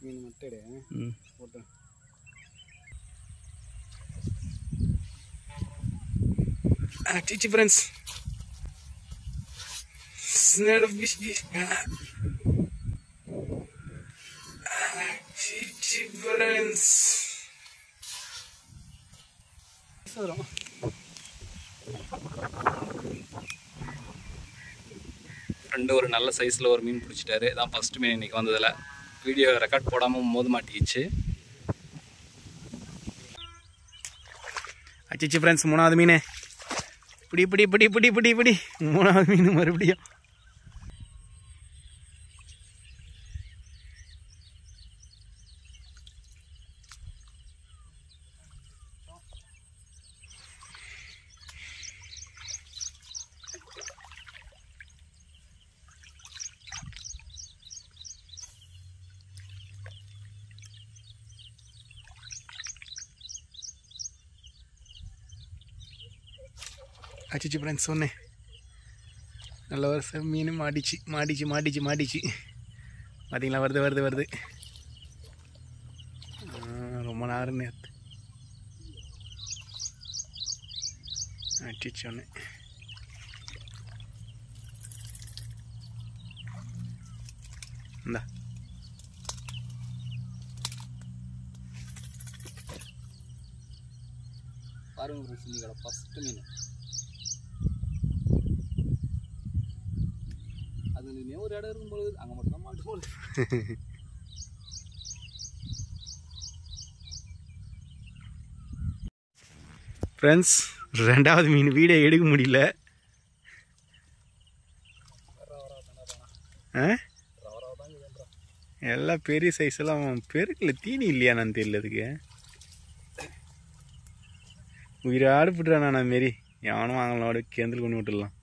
மீன் மட்டை போட்டு Chichi friends. Chichi friends. ரெண்டு ஒரு நல்ல சைஸில் ஒரு மீன் பிடிச்சிட்டாரு. இதான் ஃபஸ்ட்டு மீன் இன்றைக்கி வந்ததில். வீடியோ ரெக்கார்ட் போடாமல் மோத மாட்டிக்கிச்சு. அச்சிச்சு ஃப்ரெண்ட்ஸ், மூணாவது மீன். பிடி பிடி பிடி பிடி பிடி பிடி மூணாவது மீன் மறுபடியும். அச்சிச்சு ஃப்ரெண்ட்ஸ், சொன்னேன் நல்ல வருஷம் மீன் மாடிச்சு மாடிச்சு மாடிச்சு மாடிச்சு. பார்த்தீங்களா, வருது வருது வருது. ரொம்ப நேரம் நேற்று அச்சிச்சு ஒன்று. இந்தா பாருங்க ஃப்ரெண்ட்ஸ், இன்னைக்கு ஃபஸ்ட்டு மீன். அது ஒரு இடம் இருக்கும்போது அங்கே மட்டும் தான் மாட்டு போகுது. ஃப்ரெண்ட்ஸ், ரெண்டாவது மீன் வீடியோ எடுக்க முடியல. எல்லாம் பெரிய சைஸ் எல்லாம் பெருக்கில் தீனி இல்லையா நான் தெரியல. அதுக்கு உயிராடு விட்டுறான் நான் மாரி எவனும் வாங்கலாம், கேந்தில் கொண்டு விட்டுடலாம்.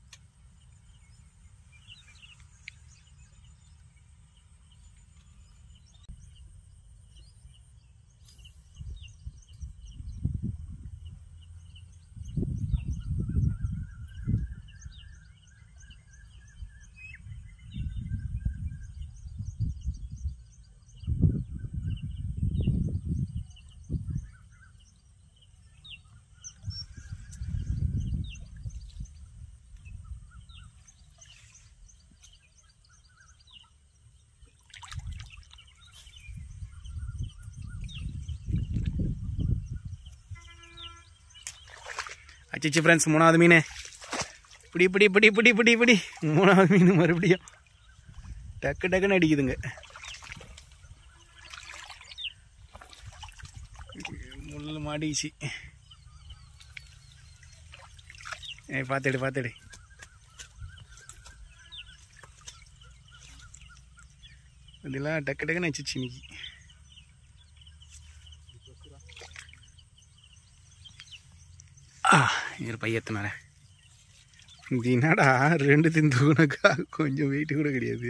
அச்சிச்சு ஃப்ரெண்ட்ஸ், மூணாவது மீன். பிடி பிடி பிடி பிடி பிடி பிடி மூணாவது மீன் மறுபடியும் டக்கு டக்குன்னு அடிக்குதுங்க. முள் மாடிச்சு. பார்த்துடு பார்த்துடு. இதெல்லாம் டக்கு டக்குன்னு அடிச்சிச்சு இன்னைக்கு. இது பையத்தினால இது என்னடா ரெண்டு திந்துக்கா, கொஞ்சம் வெயிட்டு கூட கிடையாது.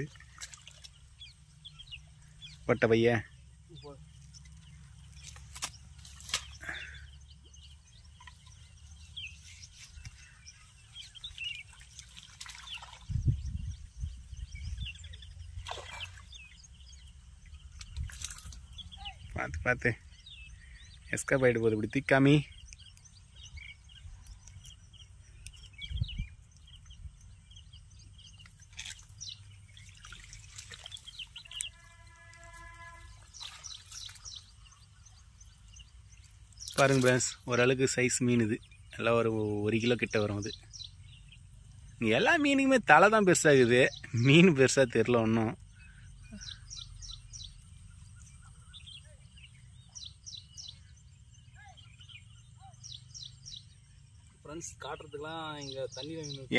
பட்ட பைய பார்த்து பார்த்து எஸ்கேப் ஆகிட்டு போகுது. இப்படி திக்காமி பாருங்க ஃப்ரெண்ட்ஸ், ஓரளவுக்கு சைஸ் மீன். இது எல்லாம் ஒரு கிலோ கிட்ட வரும். அது எல்லா மீனுக்குமே தலை தான் பெருசாகுது, மீன் பெருசாக தெரில ஒன்றும்.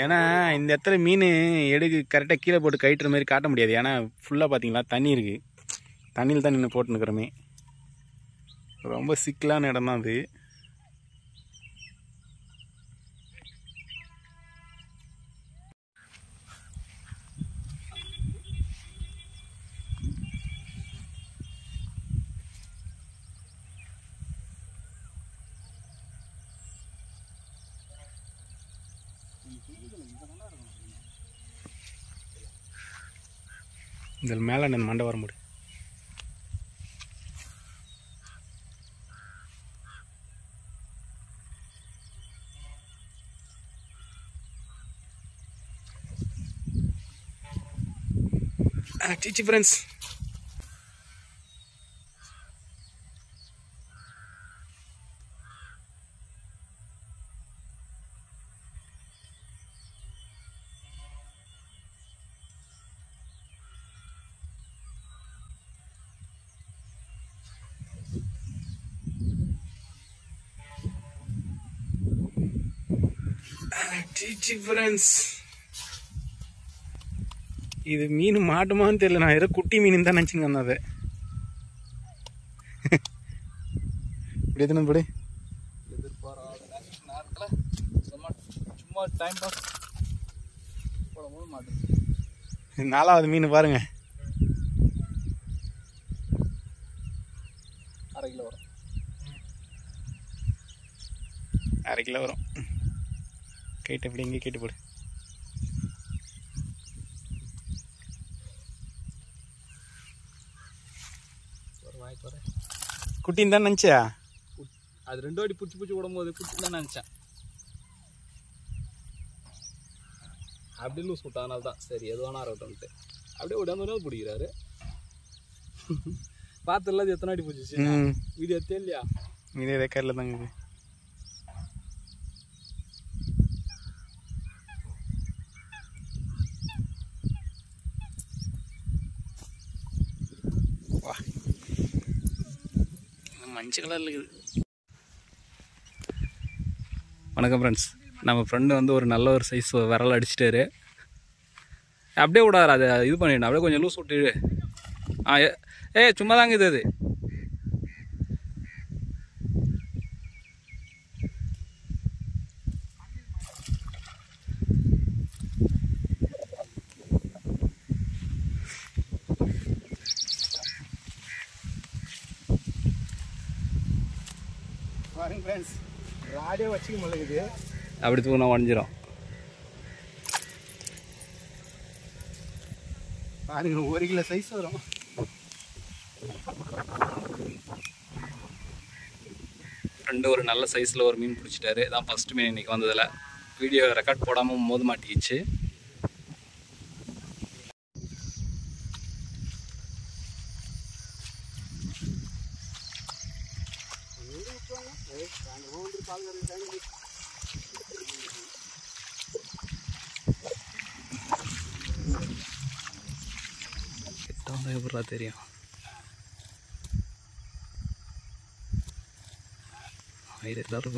ஏன்னா இந்த இடத்துல மீன் எடுக்கு கரெக்டாக கீழே போட்டு கயிட்டுற மாதிரி காட்ட முடியாது. ஏன்னா ஃபுல்லாக பார்த்தீங்களா தண்ணி இருக்குது. தண்ணியில் தான் நின்று போட்டுன்னுக்கிறோமே. ரொம்ப சிக்கலான இடம் தான் அது. இதில் மேலே இந்த மண்டை வர முடியும். டீச்சி ஃப்ரெண்ட்ஸ். டீச்சி ஃப்ரெண்ட்ஸ், இது மீன் மாட்டுமான்னு தெரியல. நான் ஏதோ குட்டி மீன் தான் நினச்சிங்க வந்தேன். அதை இப்படி எத்தனை படி எதிர்பாராத நேரத்தில் சும்மா டைம் பாஸ் போடும்போது மாட்டேன். 4வது மீன் பாருங்க. 1/2 கிலோ வரும். 1/2 கிலோ வரும். கைட்டு எப்படி இங்கே கேட்டு போடு. குட்டின்னு தான் நினச்சியா? அது 2 வாட்டி பிடிச்சி விடும்போது குட்டி தான் நினச்சேன். அப்படி லூஸ் விட்டா, அதனால தான் சரி எது வேணா இருக்கட்டும்ட்டு அப்படியே விடாம பிடிக்கிறாரு. பார்த்து இல்லாத எத்தனை வாட்டி பிடிச்சிச்சு. வீடியோ தெரியலையா? வீடியோ ரெக்கார்டில் தாங்க இது. மஞ்சள் கலரில் இருக்குது. வணக்கம் ஃப்ரெண்ட்ஸ். நம்ம ஃப்ரெண்டு வந்து ஒரு நல்ல ஒரு சைஸ் விரல் அடிச்சிட்டாரு. அப்படியே விடாது, அதை இது பண்ணிடணும். அப்படியே கொஞ்சம் லூஸ் விட்டுடு. சும்மா தாங்க இது. பாருங்க ஃப்ரெண்ட்ஸ், ராடே வச்சுக்க முடியுது. அப்படி தூக்கினா உடஞ்சிரும். பாருங்க, 1 கிலோ சைஸ் வரும். ஃப்ரெண்டு ஒரு நல்ல சைஸில் ஒரு மீன் பிடிச்சிட்டாரு. இதான் ஃபஸ்ட்டு மீன் இன்றைக்கி வந்ததில். வீடியோ ரெக்கார்ட் போடாமல் மோத மாட்டிக்கிச்சு. எப்படா தெரியும். ஆயிரம் எல்லாரும்